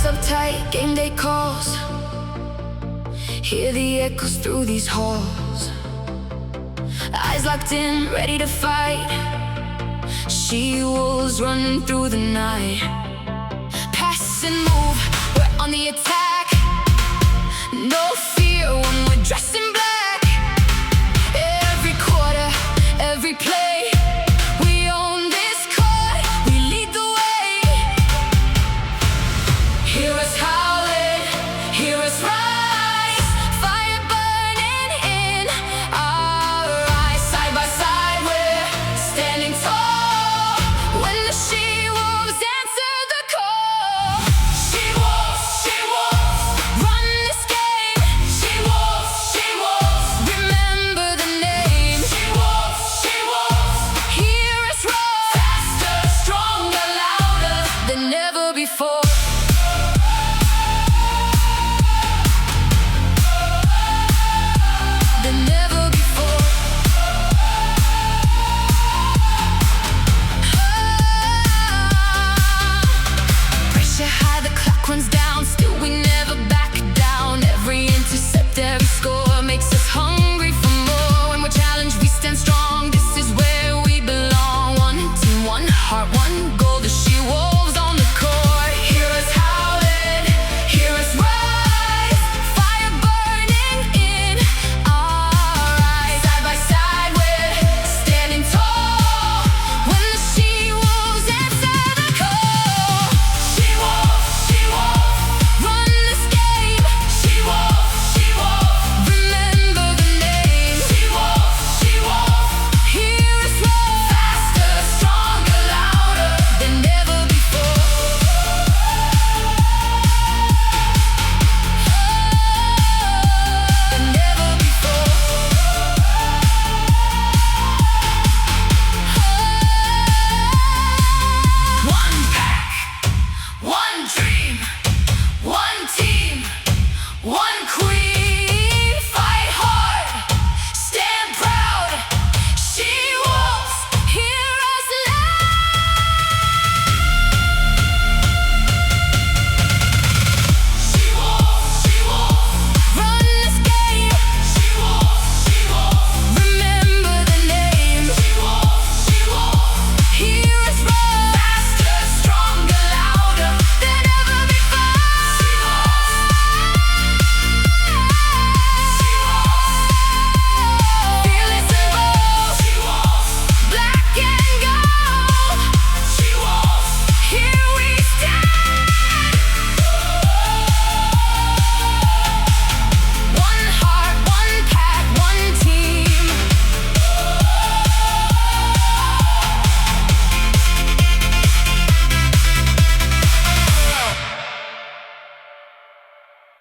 uptight, game day calls. Hear the echoes through these halls. Eyes locked in, ready to fight. She-wolves running through the night. Pass and move, we're on the attack. No fear when we're dressed in black. Every quarter, every play, we own this court, we lead the way. Hear us howling, hear us rise. Fire burning in our eyes. Side by side we're standing tall. When the she-wolves answer the call. She-wolves, she-wolves, run this game. She-wolves, she-wolves, remember the name. She-wolves, she-wolves, hear us roar. Faster, stronger, louder than never before. Than never before. Pressure high, the clock runs down. Still we never back down. Every intercept, every score makes us hungry for more. When we're challenged, we stand strong. This is where we belong. One team, one heart, one goal. The she-wolves on the court. Hear us howling, hear us rise. Fire burning in our eyes. Side by side we're standing tall. When the she-wolves answer the call. She-wolves, she-wolves, run this game. She-wolves, she-wolves, remember the name. She-wolves, she-wolves, hear us roar. Faster, stronger, louder than never before. Than never before. One pack, one dream.